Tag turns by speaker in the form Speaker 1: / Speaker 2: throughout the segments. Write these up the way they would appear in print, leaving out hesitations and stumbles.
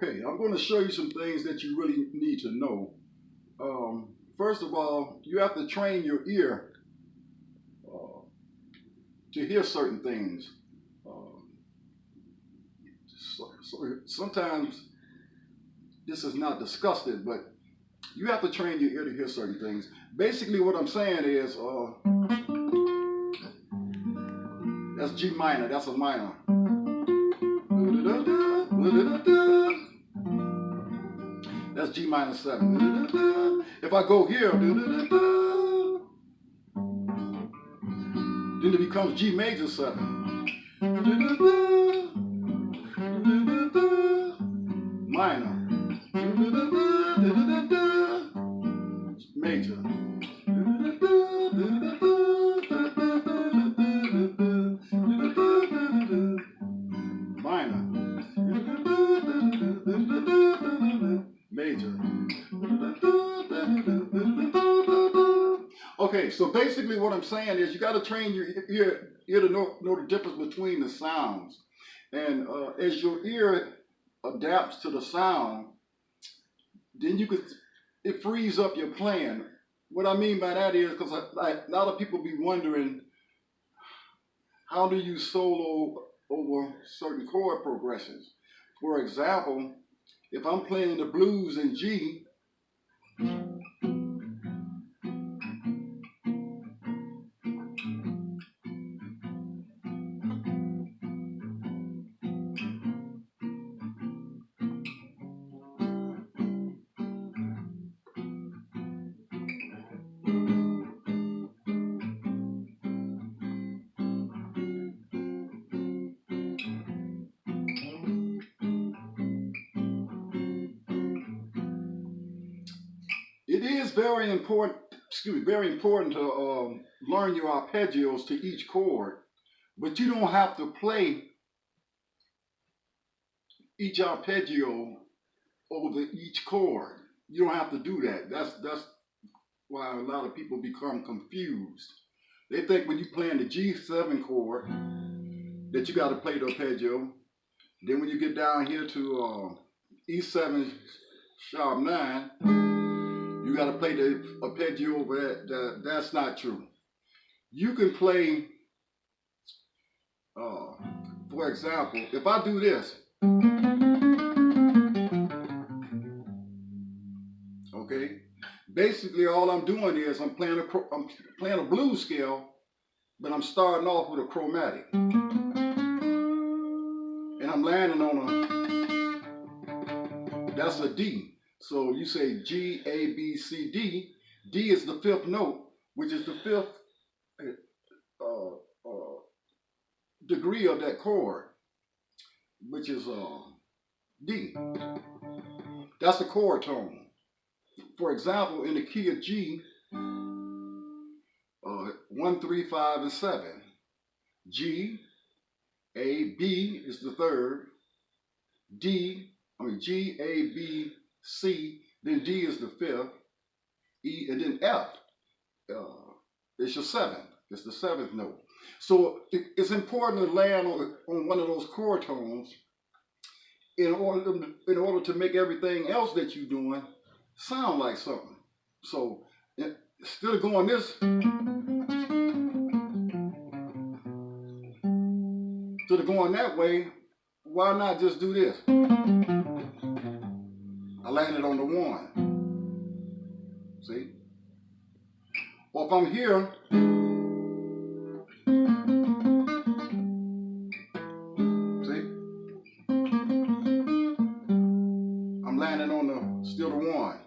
Speaker 1: Okay, I'm going to show you some things that you really need to know. First of all, you have to train your ear uh, to hear certain things. Um, Sometimes this is not discussed, but you have to train your ear to hear certain things. Basically, what I'm saying is that's G minor, that's a minor. That's G minor 7. If I go here, then it becomes G major 7. Minor. Major. Minor. Major. Okay, so basically what I'm saying is you got to train your ear to know the difference between the sounds. And as your ear adapts to the sound, then it frees up your playing. What I mean by that is because a lot of people be wondering, how do you solo over certain chord progressions? For example, if I'm playing the blues in G, it is very important, very important to learn your arpeggios to each chord, but you don't have to play each arpeggio over each chord. You don't have to do that. That's why a lot of people become confused. They think when you're playing the G7 chord that you got to play the arpeggio. Then when you get down here to E7 sharp 9, you got to play the arpeggio over that. That's not true. You can play, for example, if I do this, okay, basically all I'm doing is I'm playing a blues scale, but I'm starting off with a chromatic, and I'm landing on that's a D. So you say G, A, B, C, D. D is the fifth note, which is the fifth degree of that chord, which is D. That's the chord tone. For example, in the key of G, 1, 3, 5, and 7. G, A, B is the third. G, A, B, C, then D is the fifth. E, and then F is your seventh. It's the seventh note. So it's important to land on one of those chord tones in order to make everything else that you're doing sound like something. So instead of going this, instead of going that way, why not just do this? I landed on the 1. See? Or if I'm here, see? I'm landing on still the 1.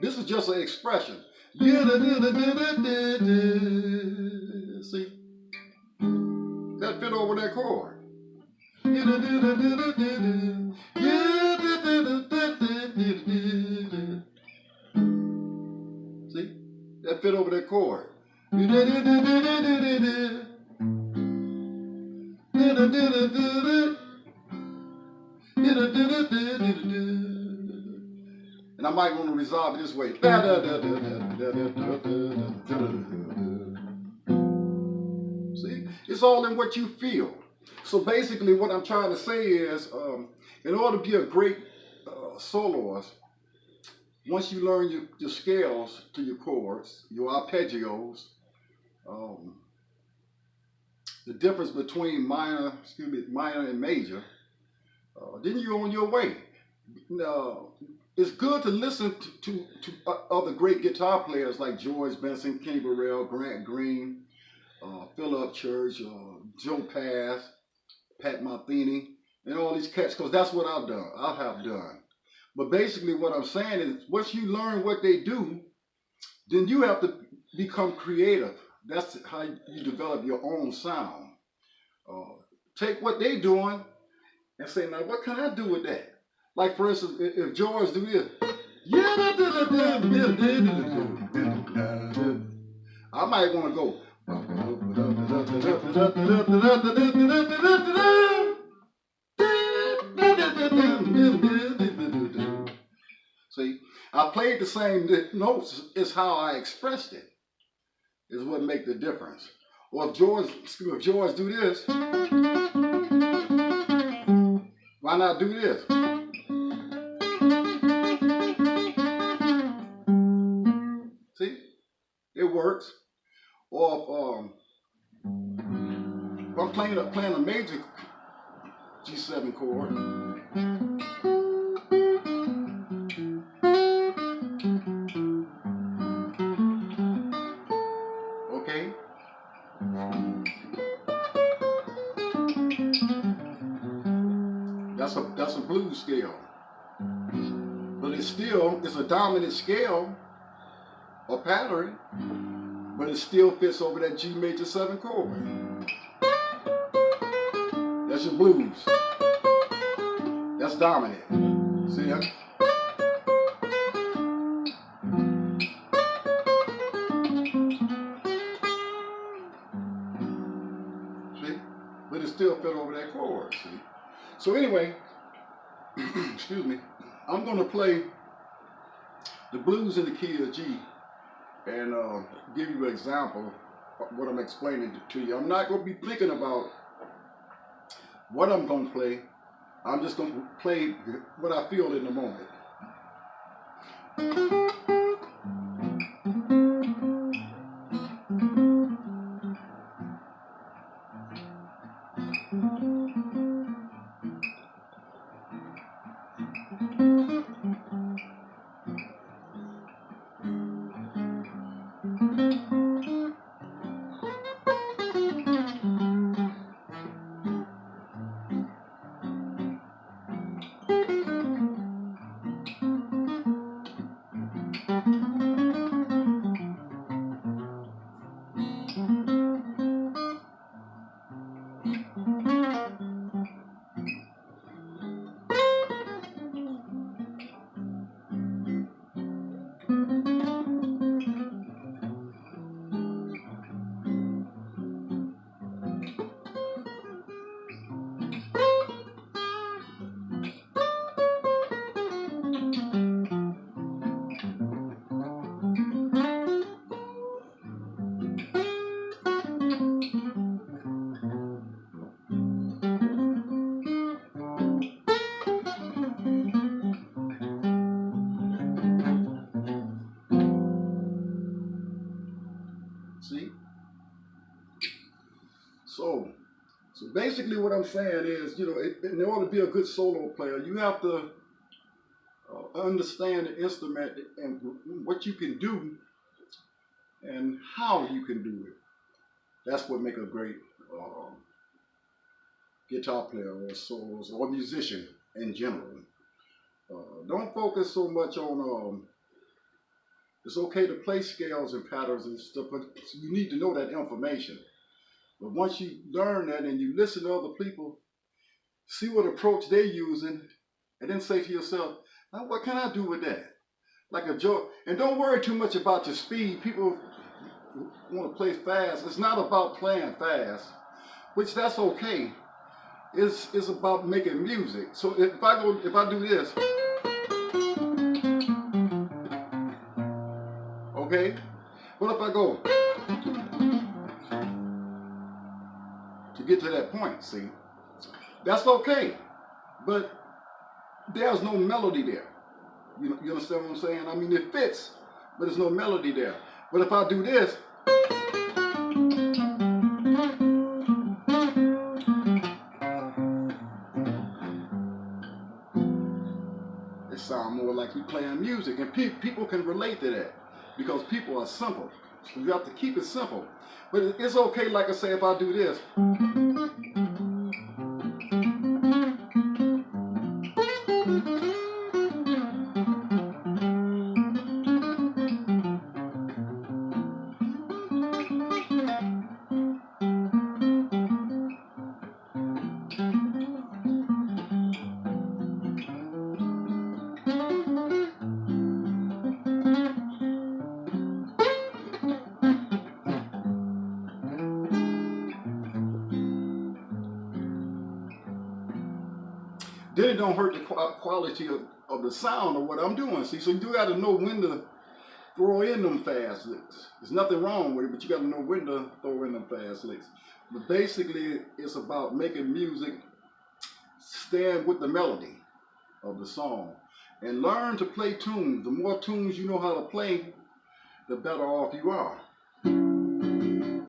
Speaker 1: This is just an expression. See? That fit over that chord. See? That fit over that chord. And I might want to resolve it this way. See? It's all in what you feel. So basically, what I'm trying to say is, in order to be a great soloist, once you learn your scales to your chords, your arpeggios, um, the difference between minor and major, then you're on your way. Now, it's good to listen to other great guitar players like George Benson, Kenny Burrell, Grant Green, Philip Church, Joe Pass, Pat Metheny, and all these cats, because that's what I have done. But basically what I'm saying is, once you learn what they do, then you have to become creative. That's how you develop your own sound. Take what they're doing and say, now what can I do with that? Like for instance, if George do this, I might want to go. See, I played the same notes. It's how I expressed it. Is what make the difference. Or if George do this, why not do this? See, it works. Or if I'm playing a major G7 chord, okay. That's a blues scale, but it's a dominant scale or pattern, but it still fits over that G major 7 chord. That's your blues. That's dominant. See that? See? But it still fit over that chord, see? So anyway, excuse me, I'm going to play the blues in the key of G and give you an example of what I'm explaining to you. I'm not going to be thinking about what I'm going to play. I'm just going to play what I feel in the moment. See? So basically what I'm saying is, in order to be a good solo player, you have to understand the instrument and what you can do and how you can do it. That's what makes a great guitar player or soloist or musician in general. Don't focus so much on, it's okay to play scales and patterns and stuff, but you need to know that information. But once you learn that and you listen to other people, see what approach they're using, and then say to yourself, now what can I do with that? Like a joke. And don't worry too much about your speed. People want to play fast. It's not about playing fast, which that's okay. It's about making music. So if I do this, okay? What if I go to get get to that point, see. That's okay, but there's no melody there. You understand what I'm saying? I mean, it fits, but there's no melody there. But if I do this, it sounds more like you're playing music, and people can relate to that because people are simple. So you have to keep it simple. But it's okay, like I say, if I do this. Then it don't hurt the quality of the sound of what I'm doing. See, so you got to know when to throw in them fast licks. There's nothing wrong with it, but you got to know when to throw in them fast licks. But basically, it's about making music stand with the melody of the song. And learn to play tunes. The more tunes you know how to play, the better off you are.